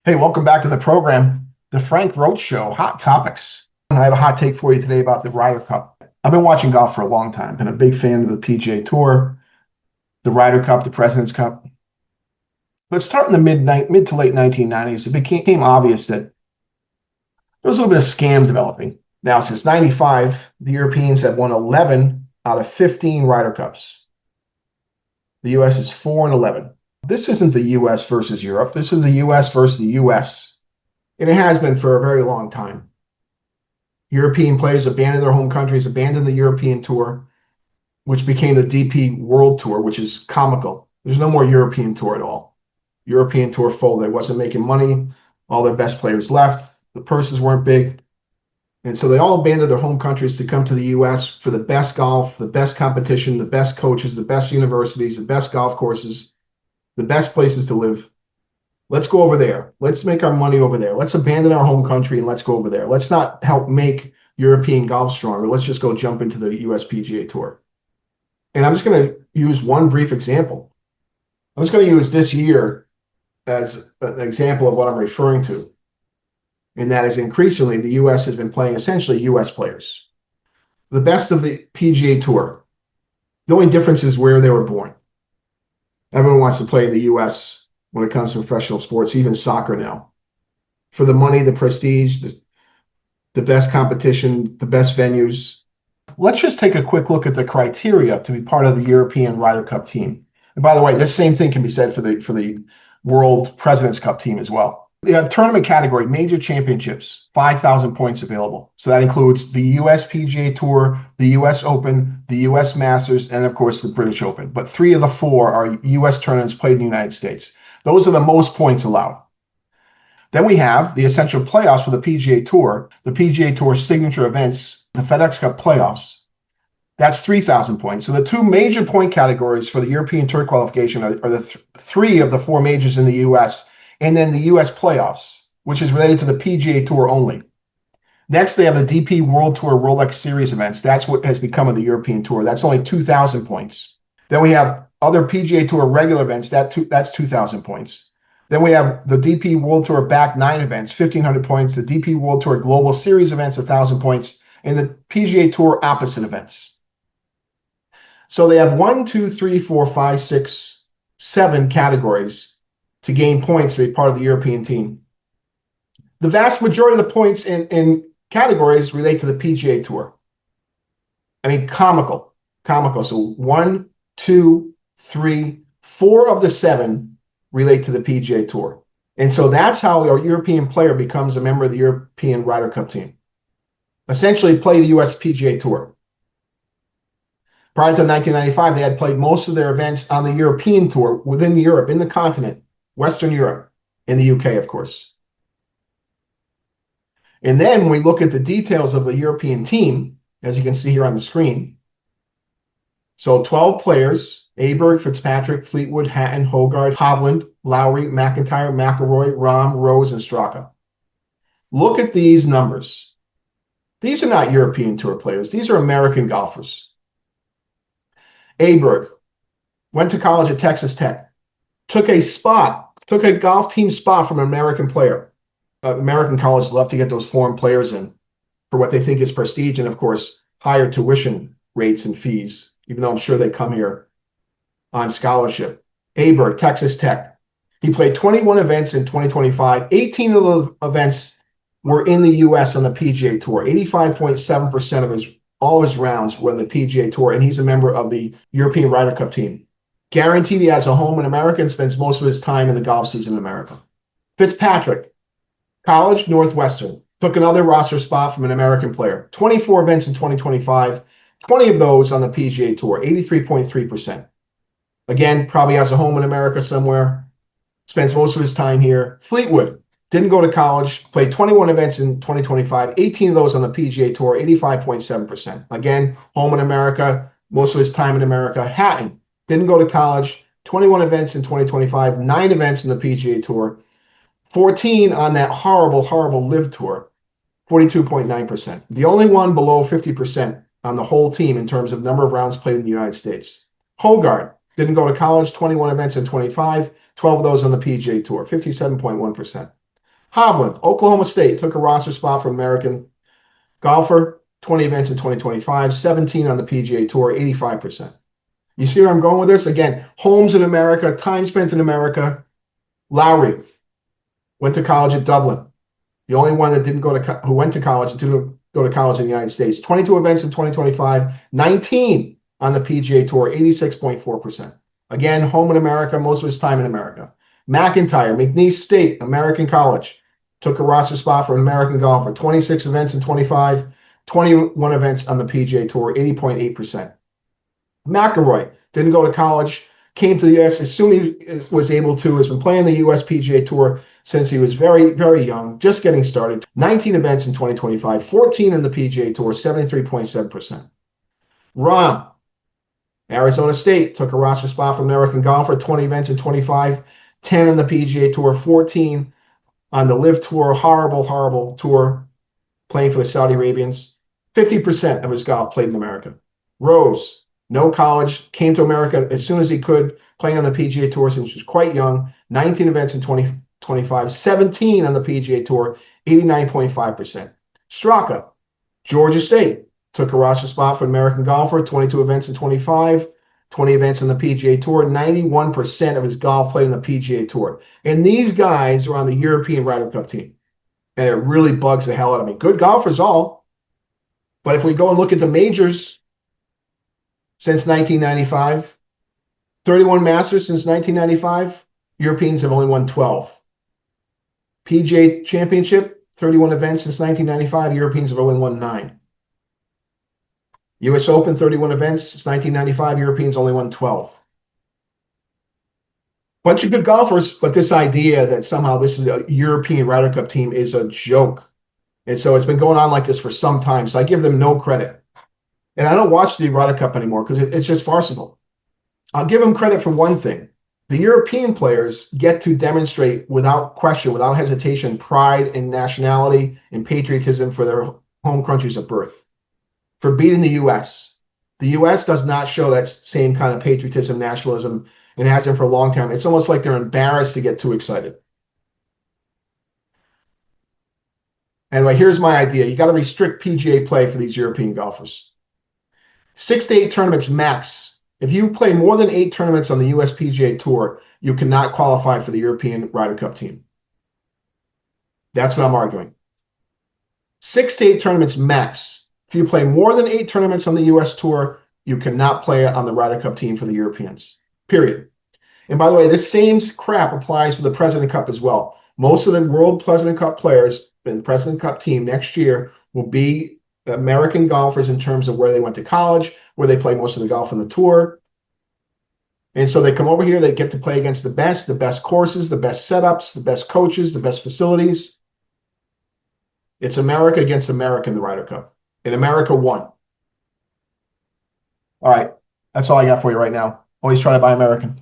Hey, welcome back to the program, the Frank Roche Show, Hot Topics. I have a hot take for you today about the Ryder Cup. I've been watching golf for a long time, been a big fan of the PGA Tour, the Ryder Cup, the President's Cup. But starting in the mid to late 1990s, it became obvious that there was a little bit of scam developing. Now, since 95, the Europeans have won 11 out of 15 Ryder Cups. The U.S. is 4-11. This isn't the U.S. versus Europe. This is the U.S. versus the U.S. And it has been for a very long time. European players abandoned their home countries, abandoned the European Tour, which became the DP World Tour, which is comical. There's no more European Tour at all. European Tour folded. It wasn't making money. All their best players left. The purses weren't big. And so they all abandoned their home countries to come to the U.S. for the best golf, the best competition, the best coaches, the best universities, the best golf courses, the best places to live. Let's go over there. Let's make our money over there. Let's abandon our home country and let's go over there. Let's not help make European golf stronger. Let's just go jump into the US PGA Tour. And I'm just going to use one brief example. I'm just going to use this year as an example of what I'm referring to. And that is increasingly the US has been playing essentially US players. The best of the PGA Tour. The only difference is where they were born. Everyone wants to play in the US when it comes to professional sports, even soccer now. For the money, the prestige, the best competition, the best venues. Let's just take a quick look at the criteria to be part of the European Ryder Cup team. And by the way, this same thing can be said for the World President's Cup team as well. You have tournament category, major championships, 5,000 points available. So that includes the US PGA Tour, the US Open, the US Masters, and of course the British Open. But 3 of the 4 are US tournaments played in the United States. Those are the most points allowed. Then we have the essential playoffs for the PGA Tour, the PGA Tour signature events, the FedEx Cup playoffs. That's 3,000 points. So the 2 major point categories for the European Tour qualification are the 3 of the 4 majors in the US, and then the US playoffs, which is related to the PGA Tour only. Next, they have the DP World Tour Rolex Series events. That's what has become of the European Tour. That's only 2,000 points. Then we have other PGA Tour regular events. That's 2,000 points. Then we have the DP World Tour back 9 events, 1,500 points. The DP World Tour Global Series events, 1,000 points. And the PGA Tour opposite events. So they have 1, 2, 3, 4, 5, 6, 7 categories to gain points to be part of the European team. The vast majority of the points in categories relate to the PGA Tour. I mean, comical. So 1, 2, 3, 4 of the 7 relate to the PGA Tour. And so that's how a European player becomes a member of the European Ryder Cup team. Essentially play the US PGA Tour. Prior to 1995, they had played most of their events on the European Tour within Europe, in the continent, Western Europe, and the UK, of course. And then we look at the details of the European team, as you can see here on the screen. So 12 players: Aberg, Fitzpatrick, Fleetwood, Hatton, Hogard, Hovland, Lowry, McIntyre, McIlroy, Rahm, Rose, and Straka. Look at these numbers. These are not European Tour players. These are American golfers. Aberg went to college at Texas Tech, took a golf team spot from an American player. American colleges love to get those foreign players in for what they think is prestige and, of course, higher tuition rates and fees, even though I'm sure they come here on scholarship. Aberg, Texas Tech. He played 21 events in 2025. 18 of the events were in the U.S. on the PGA Tour. 85.7% of all his rounds were on the PGA Tour, and he's a member of the European Ryder Cup team. Guaranteed he has a home in America and spends most of his time in the golf season in America. Fitzpatrick, college, Northwestern. Took another roster spot from an American player. 24 events in 2025, 20 of those on the PGA Tour, 83.3%. Again, probably has a home in America somewhere, spends most of his time here. Fleetwood, didn't go to college, played 21 events in 2025, 18 of those on the PGA Tour, 85.7%. Again, home in America, most of his time in America. Hatton, didn't go to college, 21 events in 2025, 9 events in the PGA Tour, 14 on that horrible Live Tour, 42.9%. The only one below 50% on the whole team in terms of number of rounds played in the United States. Hogard, didn't go to college, 21 events in 25, 12 of those on the PGA Tour, 57.1%. Hovland, Oklahoma State, took a roster spot from American golfer, 20 events in 2025, 17 on the PGA Tour, 85%. You see where I'm going with this? Again, homes in America, time spent in America. Lowry went to college at Dublin. The only one that didn't go to who went to college and didn't go to college in the United States. 22 events in 2025, 19 on the PGA Tour, 86.4%. Again, home in America, most of his time in America. McIntyre, McNeese State, American College, took a roster spot for an American golfer. 26 events in 25, 21 events on the PGA Tour, 80.8%. McIlroy didn't go to college, came to the U.S. as soon as he was able to, has been playing the U.S. PGA Tour since he was very, very young, just getting started. 19 events in 2025, 14 in the PGA Tour, 73.7%. Rahm, Arizona State, took a roster spot from American golfer, 20 events in 25, 10 on the PGA Tour, 14 on the Live Tour, horrible, horrible tour, playing for the Saudi Arabians. 50% of his golf played in America. Rose, no college, came to America as soon as he could, playing on the PGA Tour since he was quite young. 19 events in 2025, 17 on the PGA Tour, 89.5%. Straka, Georgia State, took a roster spot for an American golfer, 22 events in 25, 20 events on the PGA Tour. 91% of his golf played on the PGA Tour. And these guys are on the European Ryder Cup team. And it really bugs the hell out of me. Good golfers all. But if we go and look at the majors since 1995, 31 Masters since 1995, Europeans have only won 12. PGA Championship, 31 events since 1995, Europeans have only won 9. U.S. Open, 31 events since 1995, Europeans only won 12. Bunch of good golfers, but this idea that somehow this is a European Ryder Cup team is a joke. And so it's been going on like this for some time. So I give them no credit. And I don't watch the Ryder Cup anymore because it's just farcical. I'll give them credit for one thing. The European players get to demonstrate without question, without hesitation, pride and nationality and patriotism for their home countries of birth. For beating the U.S. The U.S. does not show that same kind of patriotism, nationalism, and hasn't for a long time. It's almost like they're embarrassed to get too excited. Anyway, here's my idea. You got to restrict PGA play for these European golfers. 6 to 8 tournaments max. If you play more than 8 tournaments on the U.S. PGA Tour, you cannot qualify for the European Ryder Cup team. That's what I'm arguing. 6 to 8 tournaments max. If you play more than 8 tournaments on the U.S. Tour, you cannot play on the Ryder Cup team for the Europeans. Period. And by the way, this same crap applies for the President Cup as well. Most of the World President Cup players in the President Cup team next year will be American golfers in terms of where they went to college, where they play most of the golf on the tour. And so they come over here, they get to play against the best courses, the best setups, the best coaches, the best facilities. It's America against America in the Ryder Cup. And America won. All right. That's all I got for you right now. Always try to buy American.